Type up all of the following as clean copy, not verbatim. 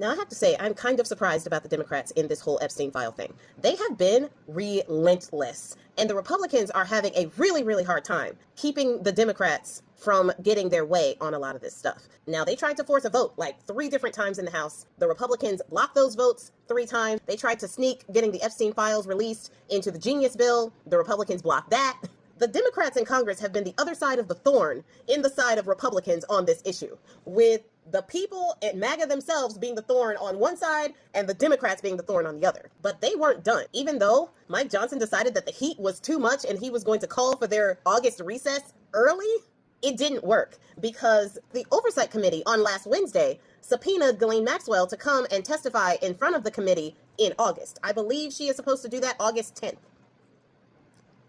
Now, I have to say, I'm kind of surprised about the Democrats in this whole Epstein file thing. They have been relentless, and the Republicans are having a really, really hard time keeping the Democrats from getting their way on a lot of this stuff. Now, they tried to force a vote like 3 different times in the House. The Republicans blocked those votes 3 times. They tried to sneak getting the Epstein files released into the Genius bill. The Republicans blocked that. The Democrats in Congress have been the other side of the thorn in the side of Republicans on this issue, with the people at MAGA themselves being the thorn on one side and the Democrats being the thorn on the other. But they weren't done. Even though Mike Johnson decided that the heat was too much and he was going to call for their August recess early, it didn't work because the Oversight Committee on last Wednesday subpoenaed Ghislaine Maxwell to come and testify in front of the committee in August. I believe she is supposed to do that August 10th.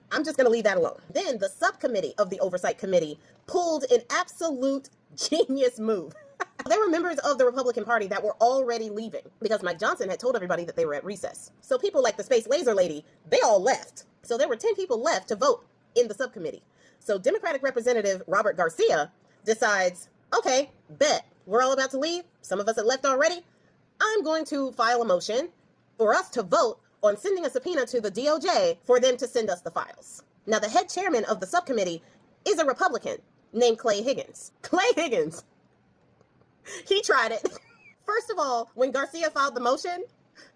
I'm just going to leave that alone. Then the subcommittee of the Oversight Committee pulled an absolute genius move. There were members of the Republican Party that were already leaving because Mike Johnson had told everybody that they were at recess. So people like the Space Laser Lady, they all left. So there were 10 people left to vote in the subcommittee. So Democratic Representative Robert Garcia decides, okay, bet, we're all about to leave. Some of us have left already. I'm going to file a motion for us to vote on sending a subpoena to the DOJ for them to send us the files. Now, the head chairman of the subcommittee is a Republican named Clay Higgins. Clay Higgins. He tried it. First of all, when Garcia filed the motion,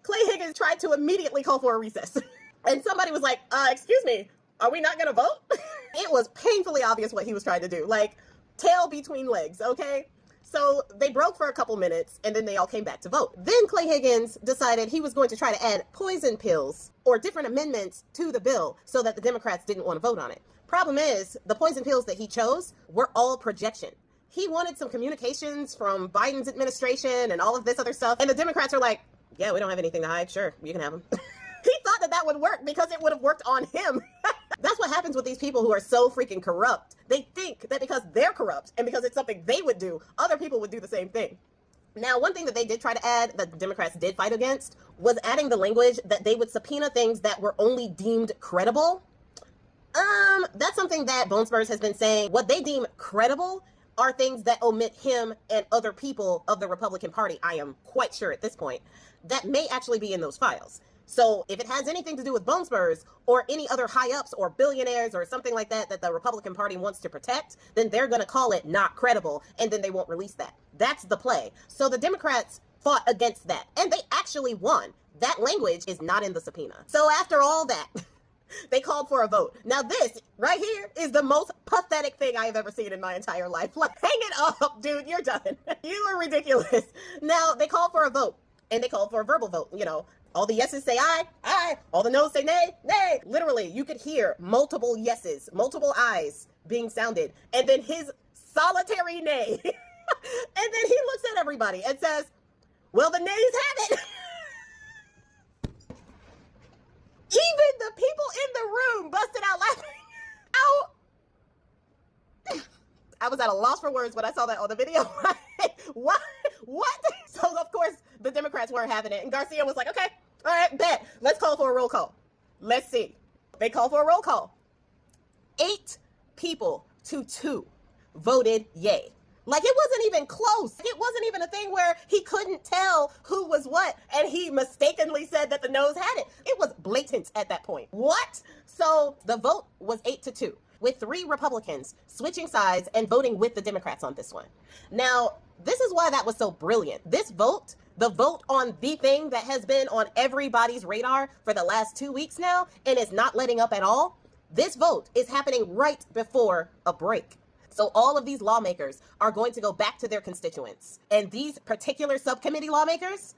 Clay Higgins tried to immediately call for a recess. And somebody was like, excuse me, are we not going to vote? It was painfully obvious what he was trying to do. Like, tail between legs, okay? So they broke for a couple minutes and then they all came back to vote. Then Clay Higgins decided he was going to try to add poison pills or different amendments to the bill so that the Democrats didn't want to vote on it. Problem is, the poison pills that he chose were all projection. He wanted some communications from Biden's administration and all of this other stuff. And the Democrats are like, yeah, we don't have anything to hide. Sure, you can have them. He thought that that would work because it would have worked on him. That's what happens with these people who are so freaking corrupt. They think that because they're corrupt and because it's something they would do, other people would do the same thing. Now, one thing that they did try to add that the Democrats did fight against was adding the language that they would subpoena things that were only deemed credible. That's something that Bone Spurs has been saying. What they deem credible are things that omit him and other people of the Republican Party, I am quite sure at this point, that may actually be in those files. So if it has anything to do with Bone Spurs or any other high-ups or billionaires or something like that that the Republican Party wants to protect, then they're going to call it not credible, and then they won't release that. That's the play. So the Democrats fought against that, and they actually won. That language is not in the subpoena. So after all that, they called for a vote. Now this right here is the most pathetic thing I have ever seen in my entire life. Like, hang it up, dude, you're done. You are ridiculous. Now they called for a vote, and they called for a verbal vote, you know. All the yeses say aye, aye. All the noes say nay, nay. Literally, you could hear multiple yeses, multiple ayes being sounded. And then his solitary nay. And then he looks at everybody and says, well, the nays have it. Even the people in the room busted out laughing. Ow. I was at a loss for words when I saw that on the video. What? So, of course, the Democrats weren't having it. And Garcia was like, okay, all right, bet. Let's call for a roll call. Let's see. They called for a roll call. 8 people to 2 voted yay. Like, it wasn't even close. It wasn't even a thing where he couldn't tell who was what, and he mistakenly said that the noes had it. It was blatant at that point. What? So the vote was 8 to 2. With 3 Republicans switching sides and voting with the Democrats on this one. Now, this is why that was so brilliant. This vote, the vote on the thing that has been on everybody's radar for the last 2 weeks now and is not letting up at all, this vote is happening right before a break. So all of these lawmakers are going to go back to their constituents. And these particular subcommittee lawmakers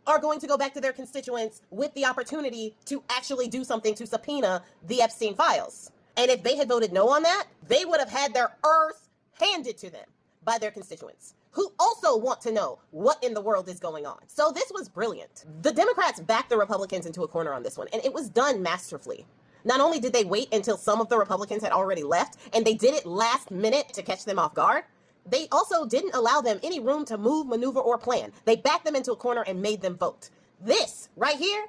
are going to go back to their constituents with the opportunity to actually do something to subpoena the Epstein files. And if they had voted no on that, they would have had their earth handed to them by their constituents, who also want to know what in the world is going on. So this was brilliant. The Democrats backed the Republicans into a corner on this one, and it was done masterfully. Not only did they wait until some of the Republicans had already left, and they did it last minute to catch them off guard, they also didn't allow them any room to move, maneuver, or plan. They backed them into a corner and made them vote. This right here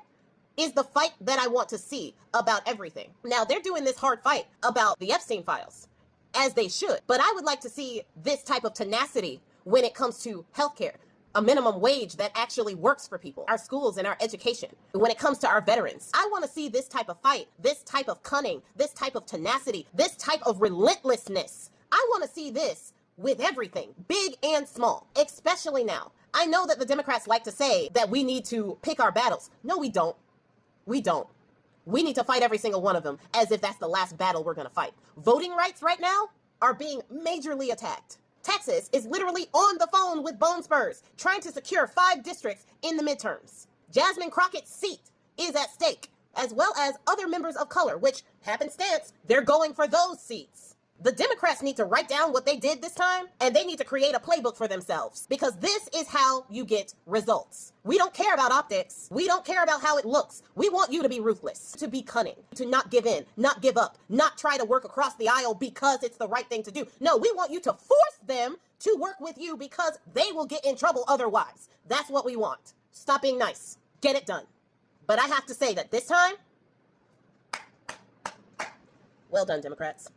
is the fight that I want to see about everything. Now, they're doing this hard fight about the Epstein files, as they should. But I would like to see this type of tenacity when it comes to healthcare. a minimum wage that actually works for people, our schools and our education. When it comes to our veterans, I want to see this type of fight, this type of cunning, this type of tenacity, this type of relentlessness. I want to see this with everything, big and small, especially now. I know that the Democrats like to say that we need to pick our battles. No, we don't. We don't. We need to fight every single one of them as if that's the last battle we're going to fight. Voting rights right now are being majorly attacked. Texas is literally on the phone with Bone Spurs, trying to secure 5 districts in the midterms. Jasmine Crockett's seat is at stake, as well as other members of color, which, happenstance, they're going for those seats. The Democrats need to write down what they did this time, and they need to create a playbook for themselves, because this is how you get results. We don't care about optics. We don't care about how it looks. We want you to be ruthless, to be cunning, to not give in, not give up, not try to work across the aisle because it's the right thing to do. No, we want you to force them to work with you because they will get in trouble otherwise. That's what we want. Stop being nice. Get it done. But I have to say that this time, well done, Democrats.